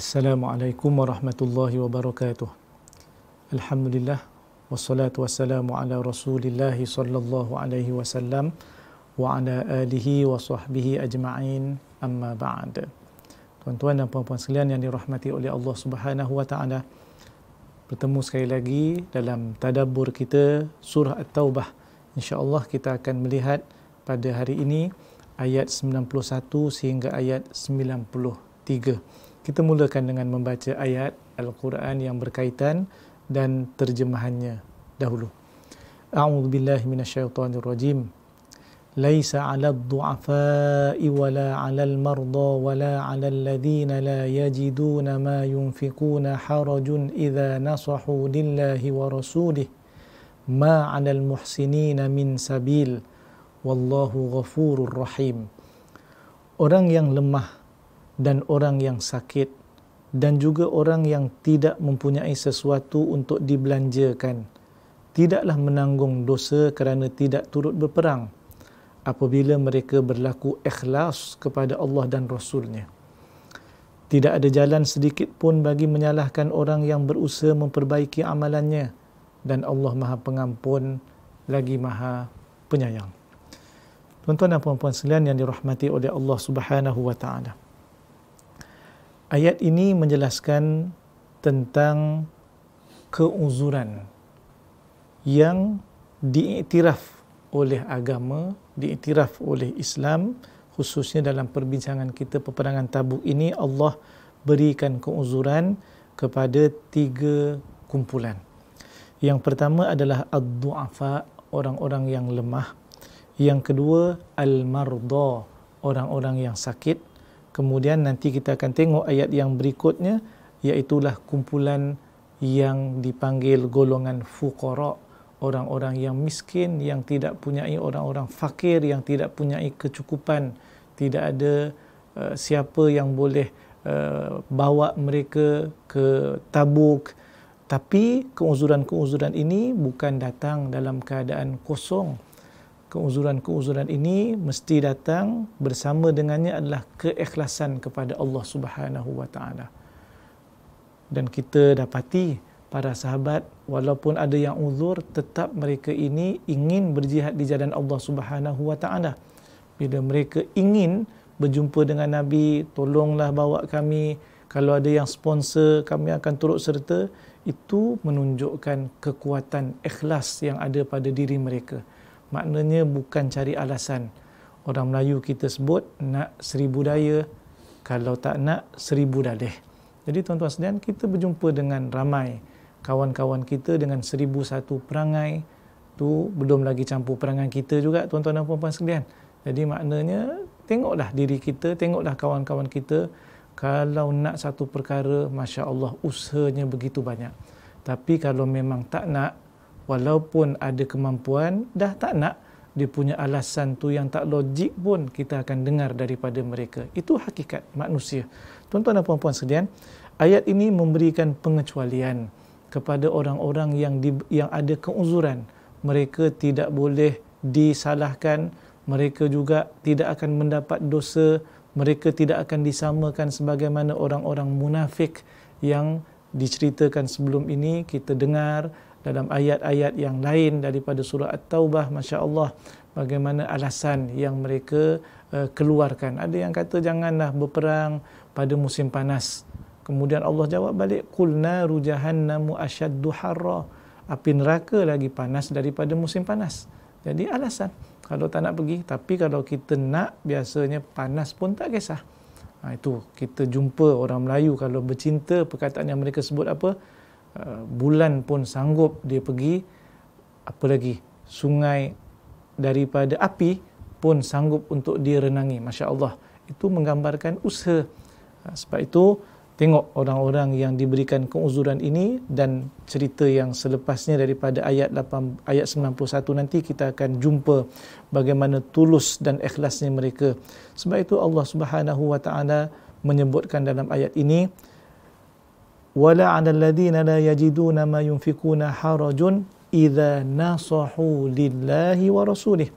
Assalamualaikum warahmatullahi wabarakatuh. Alhamdulillah wassalatu wassalamu ala Rasulillah sallallahu alaihi wasallam wa ala alihi wa sahbihi ajma'in, amma ba'd. Tuan-tuan dan puan-puan sekalian yang dirahmati oleh Allah Subhanahu wa taala, bertemu sekali lagi dalam tadabbur kita surah At-Taubah. Insya-Allah kita akan melihat pada hari ini ayat 91 sehingga ayat 93. Kita mulakan dengan membaca ayat Al-Quran yang berkaitan dan terjemahannya dahulu. A'udzu billahi minasyaitonir rajim. Laisa 'alad du'afa'i wala 'alal marda wala 'alal ladzina la yajiduna ma yunfiquna harajun idza nasahu lillahi wa rasulih ma 'alal muhsinina min sabil wallahu ghafurur rahim. Orang yang lemah dan orang yang sakit dan juga orang yang tidak mempunyai sesuatu untuk dibelanjakan tidaklah menanggung dosa kerana tidak turut berperang apabila mereka berlaku ikhlas kepada Allah dan Rasulnya. Tidak ada jalan sedikit pun bagi menyalahkan orang yang berusaha memperbaiki amalannya, dan Allah Maha Pengampun lagi Maha Penyayang. Tuan-tuan dan puan-puan sekalian yang dirahmati oleh Allah Subhanahu wa taala, ayat ini menjelaskan tentang keuzuran yang diiktiraf oleh agama, diiktiraf oleh Islam, khususnya dalam perbincangan kita peperangan Tabuk ini. Allah berikan keuzuran kepada 3 kumpulan. Yang pertama adalah ad-du'afa, orang-orang yang lemah. Yang kedua al-marda, orang-orang yang sakit. Kemudian nanti kita akan tengok ayat yang berikutnya, iaitulah kumpulan yang dipanggil golongan fuqara, orang-orang yang miskin, yang tidak punyai, orang-orang fakir yang tidak punyai kecukupan, tidak ada siapa yang boleh bawa mereka ke Tabuk. Tapi keuzuran-keuzuran ini bukan datang dalam keadaan kosong. Keuzuran-keuzuran ini mesti datang bersama dengannya adalah keikhlasan kepada Allah Subhanahu wa taala. Dan kita dapati para sahabat, walaupun ada yang uzur, tetap mereka ini ingin berjihad di jalan Allah Subhanahu wa taala. Bila mereka ingin berjumpa dengan Nabi, tolonglah bawa kami, kalau ada yang sponsor kami akan turut serta, itu menunjukkan kekuatan ikhlas yang ada pada diri mereka. Maknanya bukan cari alasan. Orang Melayu kita sebut, nak 1000 daya, kalau tak nak 1000 dalih. Jadi tuan-tuan sekalian, kita berjumpa dengan ramai kawan-kawan kita dengan 1001 perangai. Tu belum lagi campur perangai kita juga, tuan-tuan dan puan-puan sekalian. Jadi maknanya, tengoklah diri kita, tengoklah kawan-kawan kita. Kalau nak satu perkara, Masya Allah, usahanya begitu banyak. Tapi kalau memang tak nak, walaupun ada kemampuan, dah tak nak, dia punya alasan tu yang tak logik pun kita akan dengar daripada mereka. Itu hakikat manusia. Tuan-tuan dan puan-puan sekalian, ayat ini memberikan pengecualian kepada orang-orang yang ada keuzuran. Mereka tidak boleh disalahkan, mereka juga tidak akan mendapat dosa, mereka tidak akan disamakan sebagaimana orang-orang munafik yang diceritakan sebelum ini. Kita dengar dalam ayat-ayat yang lain daripada surah At-Taubah, Masya Allah, bagaimana alasan yang mereka keluarkan. Ada yang kata janganlah berperang pada musim panas. Kemudian Allah jawab balik, qul naru jahannamu asyaddu harra, api neraka lagi panas daripada musim panas. Jadi alasan kalau tak nak pergi. Tapi kalau kita nak, biasanya panas pun tak kisah. Itu kita jumpa orang Melayu kalau bercinta, perkataan yang mereka sebut apa? Bulan pun sanggup dia pergi, apalagi sungai daripada api pun sanggup untuk dia renangi. Masya Allah, itu menggambarkan usaha. Sebab itu tengok orang-orang yang diberikan keuzuran ini, dan cerita yang selepasnya daripada ayat 91 nanti kita akan jumpa bagaimana tulus dan ikhlasnya mereka. Sebab itu Allah Subhanahu wa taala menyebutkan dalam ayat ini, wala 'alal ladzina la yajiduna ma yunfikuna harajun idza nasahu lillahi wa rasulih.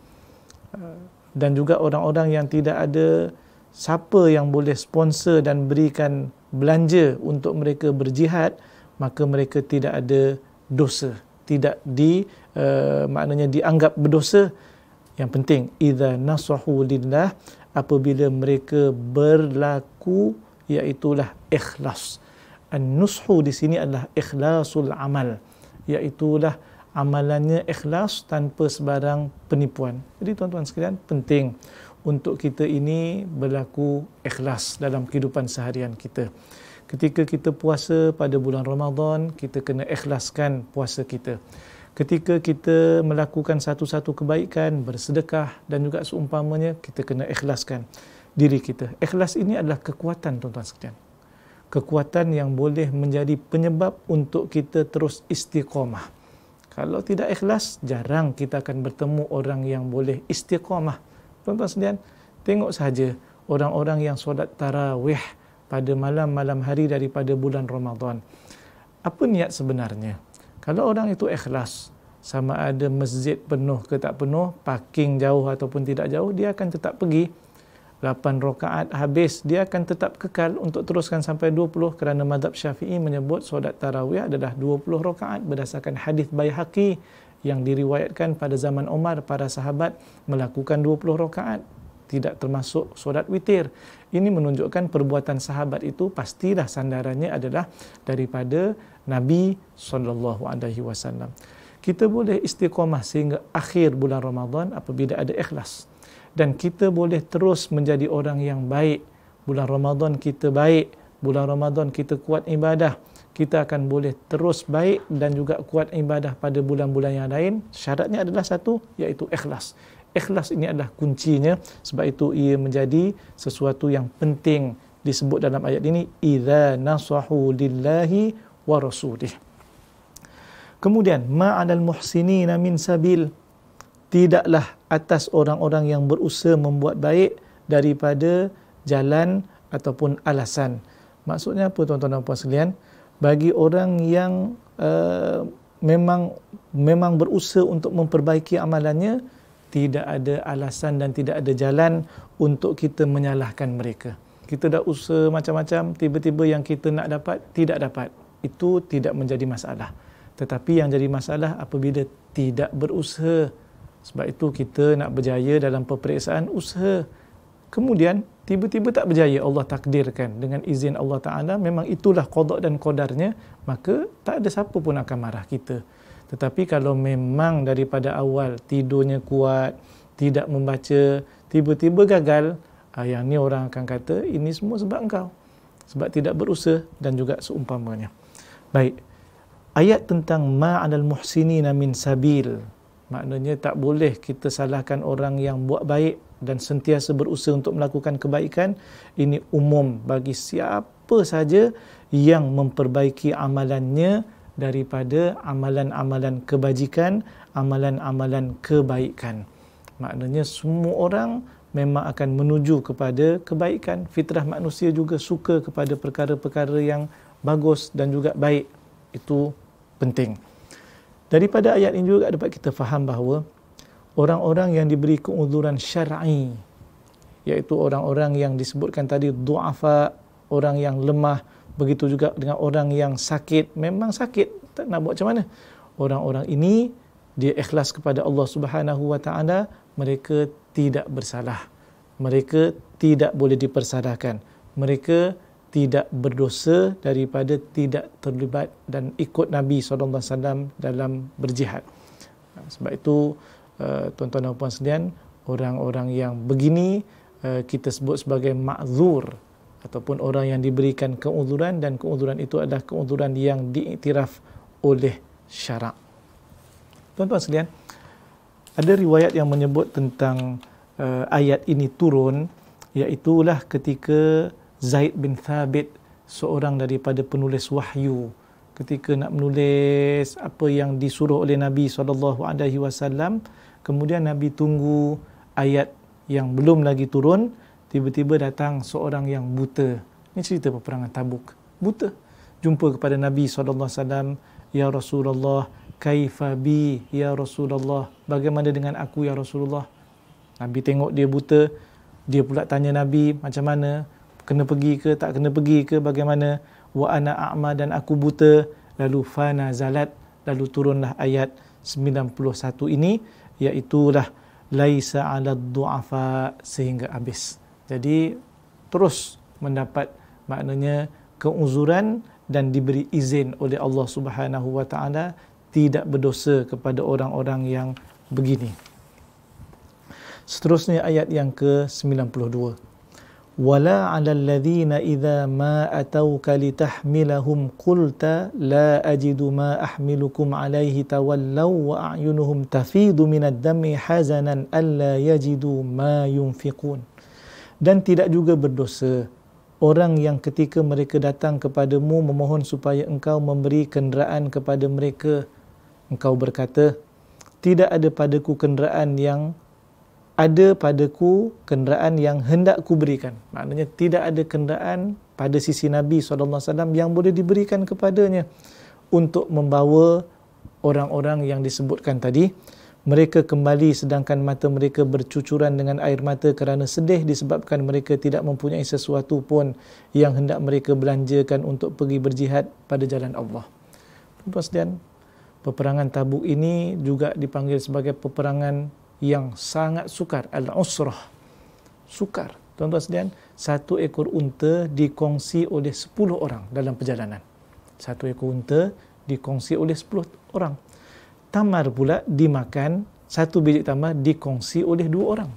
Dan juga orang-orang yang tidak ada siapa yang boleh sponsor dan berikan belanja untuk mereka berjihad, maka mereka tidak ada dosa, tidak maknanya dianggap berdosa. Yang penting idza nasahu lillah, apabila mereka berlaku iaitulah ikhlas. An-nushu di sini adalah ikhlasul amal, iaitulah amalannya ikhlas tanpa sebarang penipuan. Jadi tuan-tuan sekalian, penting untuk kita ini berlaku ikhlas dalam kehidupan seharian kita. Ketika kita puasa pada bulan Ramadan, kita kena ikhlaskan puasa kita. Ketika kita melakukan satu-satu kebaikan, bersedekah dan juga seumpamanya, kita kena ikhlaskan diri kita. Ikhlas ini adalah kekuatan, tuan-tuan sekalian. Kekuatan yang boleh menjadi penyebab untuk kita terus istiqamah. Kalau tidak ikhlas, jarang kita akan bertemu orang yang boleh istiqamah. Tuan-tuan sekalian, tengok sahaja orang-orang yang solat tarawih pada malam-malam hari daripada bulan Ramadan. Apa niat sebenarnya? Kalau orang itu ikhlas, sama ada masjid penuh ke tak penuh, parking jauh ataupun tidak jauh, dia akan tetap pergi. 8 rakaat habis, dia akan tetap kekal untuk teruskan sampai 20, kerana mazhab Syafi'i menyebut solat tarawih adalah 20 rakaat berdasarkan hadis Baihaqi yang diriwayatkan pada zaman Umar, para sahabat melakukan 20 rakaat, tidak termasuk solat witir. Ini menunjukkan perbuatan sahabat itu pastilah sandarannya adalah daripada Nabi SAW. Kita boleh istiqamah sehingga akhir bulan Ramadan apabila ada ikhlas. Dan kita boleh terus menjadi orang yang baik. Bulan Ramadan kita baik, bulan Ramadan kita kuat ibadah, kita akan boleh terus baik dan juga kuat ibadah pada bulan-bulan yang lain. Syaratnya adalah satu, iaitu ikhlas. Ikhlas ini adalah kuncinya, sebab itu ia menjadi sesuatu yang penting disebut dalam ayat ini, idza nasahu lillahi wa rasulih. Kemudian ma'alal muhsinina min sabil, tidaklah atas orang-orang yang berusaha membuat baik daripada jalan ataupun alasan. Maksudnya apa, tuan-tuan dan puan sekalian? Bagi orang yang memang berusaha untuk memperbaiki amalannya, tidak ada alasan dan tidak ada jalan untuk kita menyalahkan mereka. Kita dah usaha macam-macam, tiba-tiba yang kita nak dapat, tidak dapat. Itu tidak menjadi masalah. Tetapi yang jadi masalah apabila tidak berusaha. Sebab itu kita nak berjaya dalam peperiksaan usaha. Kemudian tiba-tiba tak berjaya, Allah takdirkan dengan izin Allah Ta'ala, memang itulah qada dan qadarnya, maka tak ada siapa pun akan marah kita. Tetapi kalau memang daripada awal tidurnya kuat, tidak membaca, tiba-tiba gagal, yang ni orang akan kata ini semua sebab engkau, sebab tidak berusaha dan juga seumpamanya. Baik, ayat tentang ma'alal muhsinina min sabil, maknanya tak boleh kita salahkan orang yang buat baik dan sentiasa berusaha untuk melakukan kebaikan. Ini umum bagi siapa saja yang memperbaiki amalannya daripada amalan-amalan kebajikan, amalan-amalan kebaikan. Maknanya semua orang memang akan menuju kepada kebaikan. Fitrah manusia juga suka kepada perkara-perkara yang bagus dan juga baik. Itu penting. Daripada ayat ini juga dapat kita faham bahawa orang-orang yang diberi keuzuran syar'i, iaitu orang-orang yang disebutkan tadi du'afa, orang yang lemah, begitu juga dengan orang yang sakit, memang sakit, tak nak buat macam mana. Orang-orang ini dia ikhlas kepada Allah Subhanahu wa taala, mereka tidak bersalah. Mereka tidak boleh dipersalahkan. Mereka tidak berdosa daripada tidak terlibat dan ikut Nabi SAW dalam berjihad. Sebab itu tuan-tuan dan puan sekalian, orang-orang yang begini kita sebut sebagai ma'zur, ataupun orang yang diberikan keuzuran, dan keuzuran itu adalah keuzuran yang diiktiraf oleh syarak. Tuan-tuan sekalian, ada riwayat yang menyebut tentang ayat ini turun, iaitulah ketika Zaid bin Thabit, seorang daripada penulis wahyu, ketika nak menulis apa yang disuruh oleh Nabi SAW, kemudian Nabi tunggu ayat yang belum lagi turun, tiba-tiba datang seorang yang buta. Ini cerita peperangan Tabuk. Buta. Jumpa kepada Nabi SAW, Ya Rasulullah, kaifa bi ya Rasulullah, bagaimana dengan aku ya Rasulullah? Nabi tengok dia buta, dia pula tanya Nabi, macam mana? kena pergi ke, tak kena pergi ke, bagaimana? Wa ana a'ma, dan aku buta. Lalu fanazalat, lalu turunlah ayat 91 ini, iaitulah laisa 'alad du'afa, sehingga habis. Jadi terus mendapat maknanya keuzuran dan diberi izin oleh Allah Subhanahu wa taala tidak berdosa kepada orang-orang yang begini. Seterusnya ayat yang ke-92. Wala 'alal ladzina idza ma atauka litahmilahum qulta la ajidu ma ahmilukum 'alaihi tawallaw wa a'yunuhum tafidu minad dam'i hazanan alla yajidu ma yunfiqun. Dan tidak juga berdosa orang yang ketika mereka datang kepadamu memohon supaya engkau memberi kenderaan kepada mereka, engkau berkata, tidak ada padaku kenderaan yang hendak ku berikan. Maknanya tidak ada kenderaan pada sisi Nabi SAW yang boleh diberikan kepadanya untuk membawa orang-orang yang disebutkan tadi. Mereka kembali sedangkan mata mereka bercucuran dengan air mata kerana sedih disebabkan mereka tidak mempunyai sesuatu pun yang hendak mereka belanjakan untuk pergi berjihad pada jalan Allah. Tuan-tuan sekalian, peperangan Tabuk ini juga dipanggil sebagai peperangan yang sangat sukar, al-usrah, sukar. Tuan-tuan sekalian, satu ekor unta dikongsi oleh 10 orang dalam perjalanan. Satu ekor unta dikongsi oleh 10 orang. Tamar pula dimakan, satu biji tamar dikongsi oleh 2 orang.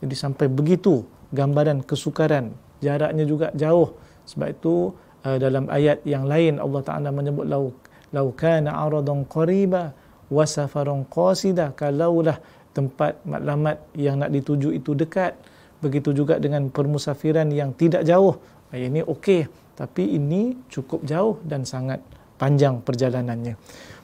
Jadi sampai begitu gambaran kesukaran, jaraknya juga jauh. Sebab itu dalam ayat yang lain Allah Ta'ala menyebut lau kana aradan qariba wa safaran qasida, kalaulah tempat matlamat yang nak dituju itu dekat, begitu juga dengan permusafiran yang tidak jauh. Ini okey, tapi ini cukup jauh dan sangat panjang perjalanannya.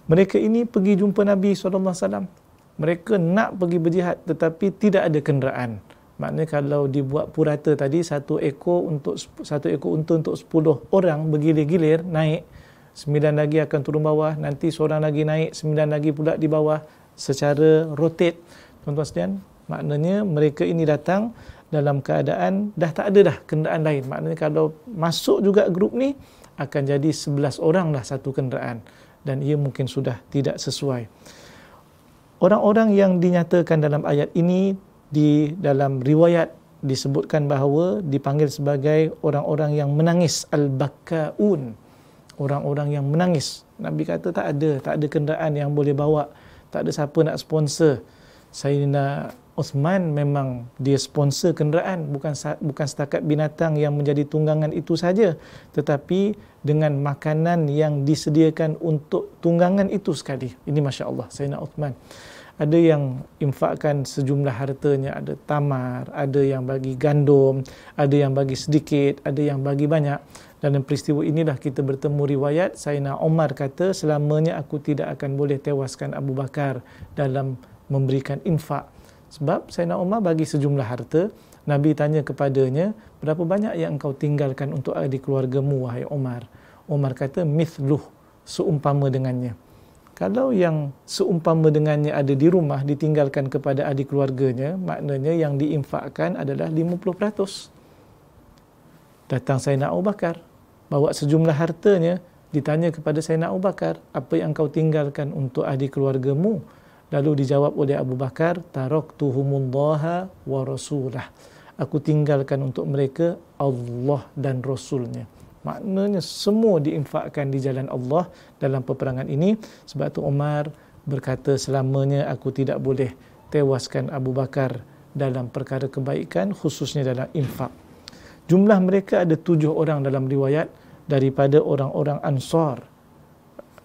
Mereka ini pergi jumpa Nabi SAW. Mereka nak pergi berjihad tetapi tidak ada kenderaan. Maknanya kalau dibuat purata tadi, satu ekor unta untuk 10 orang bergilir-gilir naik, 9 lagi akan turun bawah, nanti seorang lagi naik, 9 lagi pula di bawah secara rotate. Tuan-tuan sekalian, maknanya mereka ini datang dalam keadaan dah tak ada dah kenderaan lain. Maknanya kalau masuk juga grup ni akan jadi 11 orang lah satu kenderaan, dan ia mungkin sudah tidak sesuai. Orang-orang yang dinyatakan dalam ayat ini di dalam riwayat disebutkan bahawa dipanggil sebagai orang-orang yang menangis, al-bakkaun, orang-orang yang menangis. Nabi kata tak ada kenderaan yang boleh bawa, tak ada siapa nak sponsor. Sayyidina Uthman memang dia sponsor kenderaan, bukan setakat binatang yang menjadi tunggangan itu saja, tetapi dengan makanan yang disediakan untuk tunggangan itu sekali. Ini Masya Allah, Sayyidina Uthman. Ada yang infakkan sejumlah hartanya, ada tamar, ada yang bagi gandum, ada yang bagi sedikit, ada yang bagi banyak. Dalam peristiwa inilah kita bertemu riwayat Sayyidina Umar kata, selamanya aku tidak akan boleh tewaskan Abu Bakar dalam memberikan infak. Sebab Sayyidina Umar bagi sejumlah harta. Nabi tanya kepadanya, berapa banyak yang engkau tinggalkan untuk adik keluargamu, wahai Umar? Umar kata, mithluh, seumpama dengannya. Kalau yang seumpama dengannya ada di rumah ditinggalkan kepada adik keluarganya, maknanya yang diinfakkan adalah 50%. Datang Sayyidina Abu Bakar, bawa sejumlah hartanya, ditanya kepada Sayyidina Abu Bakar, apa yang kau tinggalkan untuk adik keluargamu? Lalu dijawab oleh Abu Bakar, taraktuhumullaha wa rasulah. Aku tinggalkan untuk mereka Allah dan Rasulnya. Maknanya semua diinfakkan di jalan Allah dalam peperangan ini. Sebab tu Umar berkata, selamanya aku tidak boleh tewaskan Abu Bakar dalam perkara kebaikan, khususnya dalam infak. Jumlah mereka ada 7 orang dalam riwayat daripada orang-orang Ansar.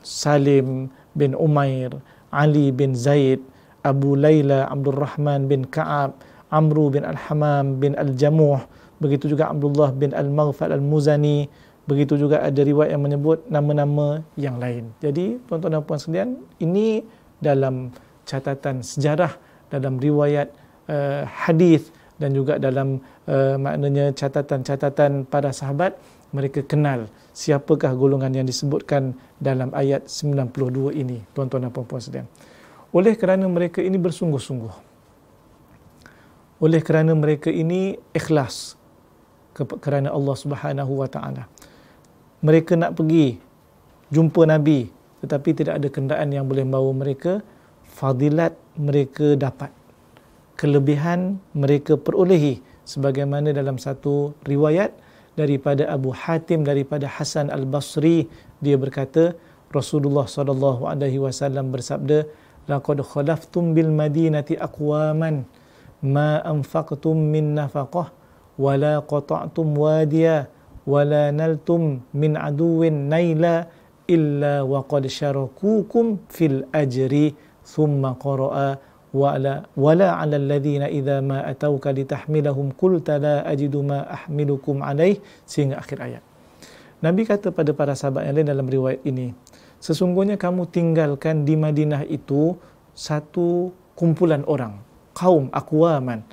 Salim bin Umair, Ali bin Zaid, Abu Layla, Abdul Rahman bin Ka'ab, Amru bin Al-Hamam bin Al-Jamuh, begitu juga Abdullah bin Al-Maghfal Al-Muzani, begitu juga ada riwayat yang menyebut nama-nama yang lain. Jadi tuan-tuan dan puan sekalian, ini dalam catatan sejarah, dalam riwayat hadis dan juga dalam maknanya catatan-catatan para sahabat, mereka kenal siapakah golongan yang disebutkan dalam ayat 92 ini, tuan-tuan dan puan-puan sekalian. Oleh kerana mereka ini bersungguh-sungguh, oleh kerana mereka ini ikhlas, kerana Allah Subhanahu wa taala. Mereka nak pergi jumpa Nabi tetapi tidak ada kenderaan yang boleh membawa mereka. Fadilat mereka dapat, kelebihan mereka perolehi, sebagaimana dalam satu riwayat daripada Abu Hatim daripada Hasan Al-Basri, dia berkata Rasulullah sallallahu alaihi wasallam bersabda, laqad khalaftum bil madinati aqwaman ma anfaqtum min nafaqah wala qata'tum wadiya wala naltum min aduwin naila illa waqad syarakukum fil ajri thumma qara'a wala 'ala alladhina idza ma atauka litahmilahum qulta la ajidu ma ahmilukum alaih, sehingga akhir ayat. Nabi kata pada para sahabat yang lain dalam riwayat ini, sesungguhnya kamu tinggalkan di Madinah itu satu kumpulan orang, kaum aqwaman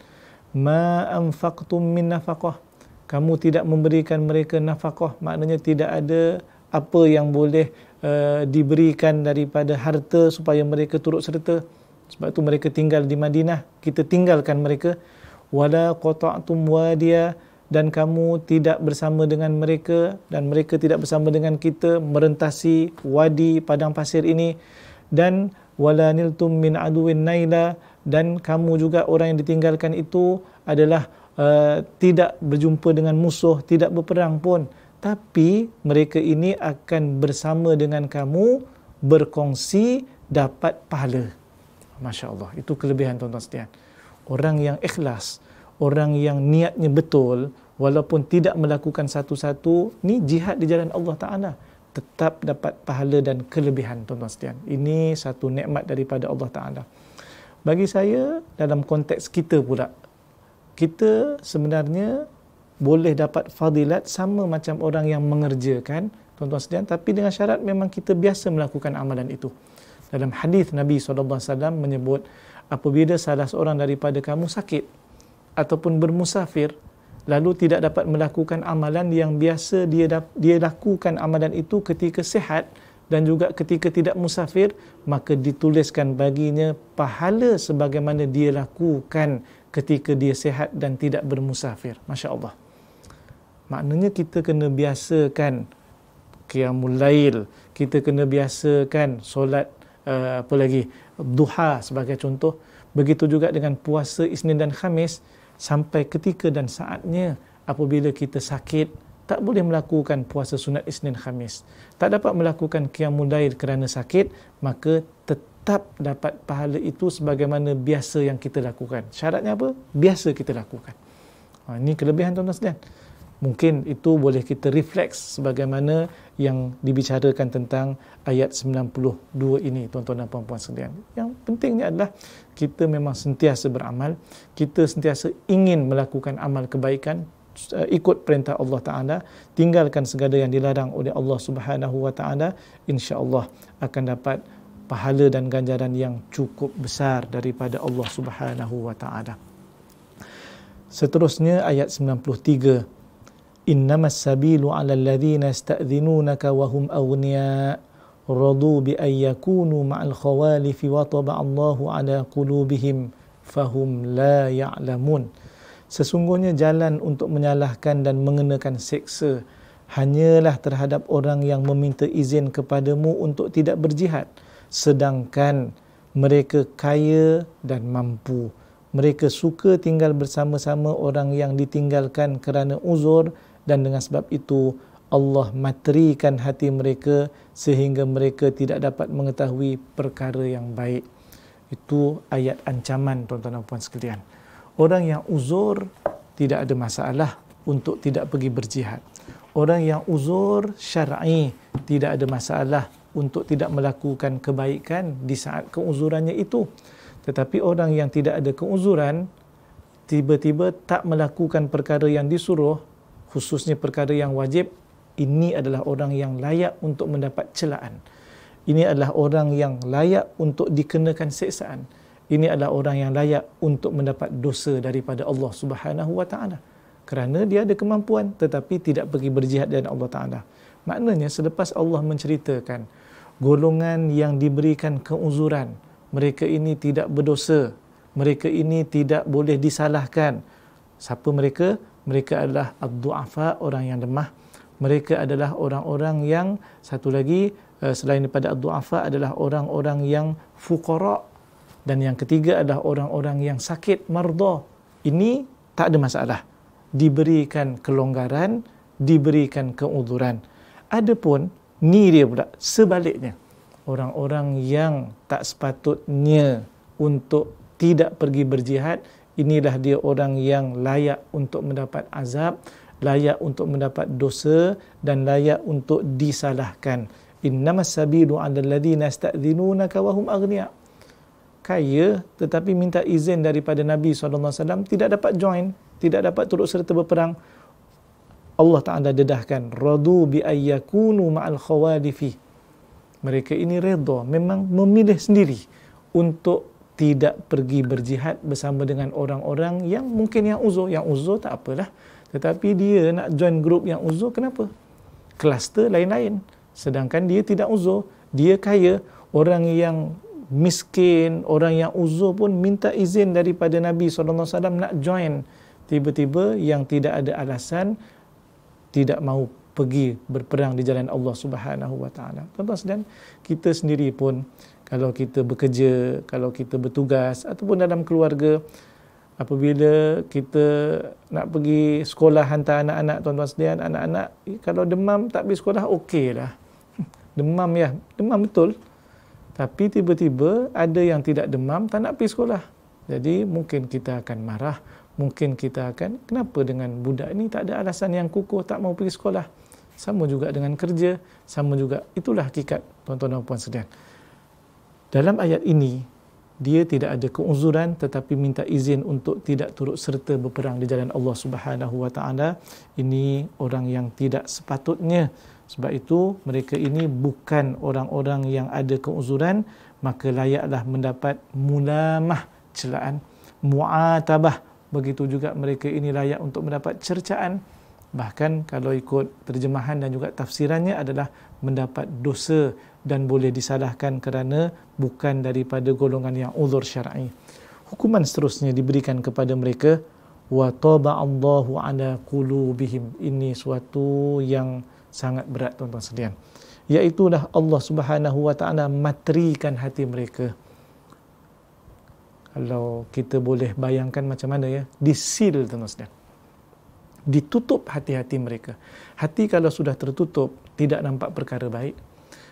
ma anfaqtum min nafaqah, kamu tidak memberikan mereka nafaqah, maknanya tidak ada apa yang boleh diberikan daripada harta supaya mereka turut serta. Sebab itu mereka tinggal di Madinah, kita tinggalkan mereka. Wala qata'tum wadiya, dan kamu tidak bersama dengan mereka dan mereka tidak bersama dengan kita merentasi wadi padang pasir ini. Dan wala niltum min aduwin naila, dan kamu juga orang yang ditinggalkan itu adalah tidak berjumpa dengan musuh, tidak berperang pun, tapi mereka ini akan bersama dengan kamu, berkongsi, dapat pahala. Masya Allah, itu kelebihan tuan-tuan sekalian. Orang yang ikhlas, orang yang niatnya betul, walaupun tidak melakukan satu-satu, ni jihad di jalan Allah Ta'ala, tetap dapat pahala dan kelebihan tuan-tuan sekalian. Ini satu nikmat daripada Allah Ta'ala. Bagi saya, dalam konteks kita pula, kita sebenarnya boleh dapat fadilat sama macam orang yang mengerjakan, tuan-tuan sekalian, tapi dengan syarat memang kita biasa melakukan amalan itu. Dalam hadis Nabi SAW menyebut, apabila salah seorang daripada kamu sakit ataupun bermusafir, lalu tidak dapat melakukan amalan yang biasa dia lakukan amalan itu ketika sihat dan juga ketika tidak musafir, maka dituliskan baginya pahala sebagaimana dia lakukan ketika dia sihat dan tidak bermusafir. Masya Allah. Maknanya kita kena biasakan qiyamul lail, kita kena biasakan solat duha sebagai contoh. Begitu juga dengan puasa Isnin dan Khamis, sampai ketika dan saatnya apabila kita sakit, tak boleh melakukan puasa sunat Isnin Khamis, tak dapat melakukan qiyamul lail kerana sakit, maka tetap dapat pahala itu sebagaimana biasa yang kita lakukan. Syaratnya apa? Biasa kita lakukan. Ini kelebihan tuan-tuan sekalian. Mungkin itu boleh kita refleks sebagaimana yang dibicarakan tentang ayat 92 ini, tuan-tuan dan puan-puan sekalian. Yang pentingnya adalah kita memang sentiasa beramal, kita sentiasa ingin melakukan amal kebaikan, ikut perintah Allah Ta'ala, tinggalkan segala yang dilarang oleh Allah Subhanahu Wa Ta'ala, insya-Allah akan dapat pahala dan ganjaran yang cukup besar daripada Allah Subhanahu Wa Ta'ala. Seterusnya ayat 93, innamas sabilu 'alal ladzina yasta'dzinunaka wa hum aghniya radu bi ay yakunu ma'al khawalifi wa taba'allahu 'ala qulubihim fahum la ya'lamun. Sesungguhnya jalan untuk menyalahkan dan mengenakan seksa hanyalah terhadap orang yang meminta izin kepadamu untuk tidak berjihad, sedangkan mereka kaya dan mampu. Mereka suka tinggal bersama-sama orang yang ditinggalkan kerana uzur, dan dengan sebab itu Allah materikan hati mereka sehingga mereka tidak dapat mengetahui perkara yang baik. Itu ayat ancaman tuan-tuan dan puan sekalian. Orang yang uzur tidak ada masalah untuk tidak pergi berjihad. Orang yang uzur syar'i tidak ada masalah untuk tidak melakukan kebaikan di saat keuzurannya itu. Tetapi orang yang tidak ada keuzuran, tiba-tiba tak melakukan perkara yang disuruh, khususnya perkara yang wajib, ini adalah orang yang layak untuk mendapat celaan. Ini adalah orang yang layak untuk dikenakan siksaan. Ini adalah orang yang layak untuk mendapat dosa daripada Allah Subhanahu Wa Ta'ala. Kerana dia ada kemampuan tetapi tidak pergi berjihad dengan Allah Ta'ala. Maknanya selepas Allah menceritakan golongan yang diberikan keuzuran, mereka ini tidak berdosa, mereka ini tidak boleh disalahkan. Siapa mereka? mereka adalah ad-du'afa, orang yang lemah. Mereka adalah orang-orang yang, satu lagi selain daripada ad-du'afa, adalah orang-orang yang fuqara. Dan yang ketiga adalah orang-orang yang sakit, marda. Ini tak ada masalah, diberikan kelonggaran, diberikan keuzuran. Adapun ni dia pula sebaliknya, orang-orang yang tak sepatutnya untuk tidak pergi berjihad, inilah dia orang yang layak untuk mendapat azab, layak untuk mendapat dosa dan layak untuk disalahkan. Innamas sabilu 'alal ladzina yasta'dzinunaka wa hum aghnia. Kaya tetapi minta izin daripada Nabi SAW, tidak dapat join, tidak dapat turut serta berperang. Allah Ta'ala dedahkan, radu bi ayyakunu ma'al khawalifi. Mereka ini redha, memang memilih sendiri untuk tidak pergi berjihad bersama dengan orang-orang yang mungkin yang uzur. Yang uzur tak apalah, tetapi dia nak join grup yang uzur, kenapa? Kluster lain-lain. Sedangkan dia tidak uzur, dia kaya. Orang yang miskin, orang yang uzur pun minta izin daripada Nabi SAW nak join. Tiba-tiba yang tidak ada alasan, tidak mahu pergi berperang di jalan Allah Subhanahu Wa Taala. Tuan-tuan sekalian, kita sendiri pun kalau kita bekerja, kalau kita bertugas ataupun dalam keluarga, apabila kita nak pergi sekolah hantar anak-anak, tuan-tuan sekalian, anak-anak kalau demam tak pergi sekolah, okeylah. Demam ya, demam betul. Tapi tiba-tiba ada yang tidak demam, tak nak pergi sekolah. Jadi mungkin kita akan marah, mungkin kita akan, kenapa dengan budak ni tak ada alasan yang kukuh tak mau pergi sekolah. Sama juga dengan kerja, sama juga. Itulah hakikat, tuan-tuan dan puan sekalian. Dalam ayat ini, dia tidak ada keuzuran tetapi minta izin untuk tidak turut serta berperang di jalan Allah Subhanahu Wa Taala. Ini orang yang tidak sepatutnya. Sebab itu mereka ini bukan orang-orang yang ada keuzuran, maka layaklah mendapat mulamah, celaan, mu'atabah. Begitu juga mereka ini layak untuk mendapat cercaan. Bahkan kalau ikut terjemahan dan juga tafsirannya adalah mendapat dosa dan boleh disalahkan kerana bukan daripada golongan yang uzur syar'i. Hukuman seterusnya diberikan kepada mereka, wa taba'allahu ala qulubihim. Ini suatu yang sangat berat, tuan-tuan sekalian. Iaitulah Allah Subhanahu Wa Taala matrikan hati mereka. Kalau kita boleh bayangkan macam mana ya, disil, tuan-tuan sekalian. Ditutup hati-hati mereka. Hati kalau sudah tertutup, tidak nampak perkara baik.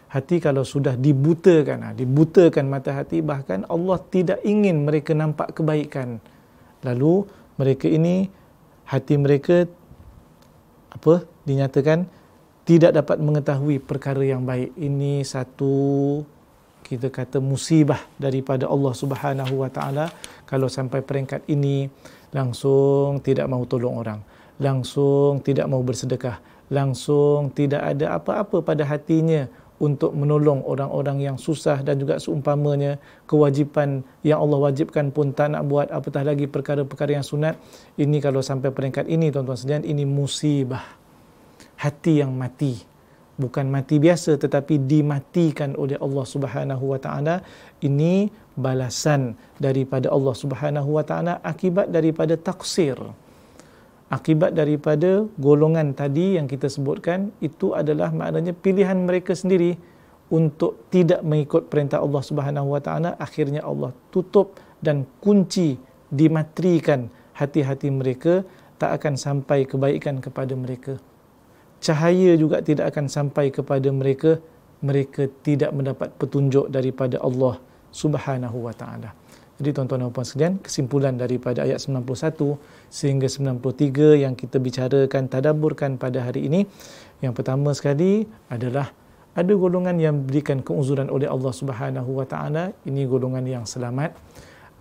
Hati kalau sudah dibutakan, dibutakan mata hati, bahkan Allah tidak ingin mereka nampak kebaikan. Lalu mereka ini, hati mereka dinyatakan tidak dapat mengetahui perkara yang baik. Ini satu, kita kata, musibah daripada Allah Subhanahu Wa Taala. Kalau sampai peringkat ini, langsung tidak mahu tolong orang, langsung tidak mahu bersedekah, langsung tidak ada apa-apa pada hatinya untuk menolong orang-orang yang susah, dan juga seumpamanya kewajipan yang Allah wajibkan pun tak nak buat, apatah lagi perkara-perkara yang sunat. Ini kalau sampai peringkat ini, tuan-tuan sekalian, ini musibah. Hati yang mati, bukan mati biasa tetapi dimatikan oleh Allah Subhanahu Wa Taala. Ini balasan daripada Allah Subhanahu Wa Taala akibat daripada taksir, akibat daripada golongan tadi yang kita sebutkan. Itu adalah maknanya pilihan mereka sendiri untuk tidak mengikut perintah Allah Subhanahu Wa Taala. Akhirnya Allah tutup dan kunci, dimatrikan hati-hati mereka, tak akan sampai kebaikan kepada mereka. Cahaya juga tidak akan sampai kepada mereka. Mereka tidak mendapat petunjuk daripada Allah Subhanahu Wa Taala. Jadi tuan-tuan dan puan sekalian, kesimpulan daripada ayat 91 sehingga 93 yang kita bicarakan, tadabburkan pada hari ini, yang pertama sekali adalah ada golongan yang diberikan keuzuran oleh Allah Subhanahu Wa Taala. Ini golongan yang selamat.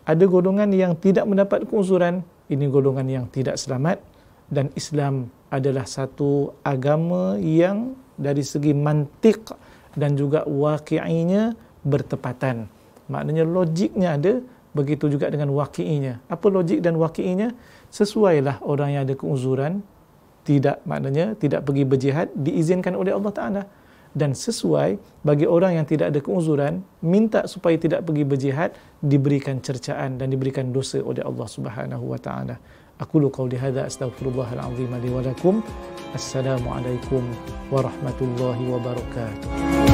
Ada golongan yang tidak mendapat keuzuran. Ini golongan yang tidak selamat. Dan Islam adalah satu agama yang dari segi mantik dan juga waqi'inya bertepatan. Maknanya logiknya ada, begitu juga dengan waqi'inya. Apa logik dan waqi'inya? Sesuailah orang yang ada keuzuran, tidak, maknanya tidak pergi berjihad, diizinkan oleh Allah Ta'ala. Dan sesuai bagi orang yang tidak ada keuzuran, minta supaya tidak pergi berjihad, diberikan cercaan dan diberikan dosa oleh Allah Subhanahu Wa Ta'ala. Aqulu qawli hadza astaghfirullahal azim li wa lakum. Assalamualaikum warahmatullahi wabarakatuh.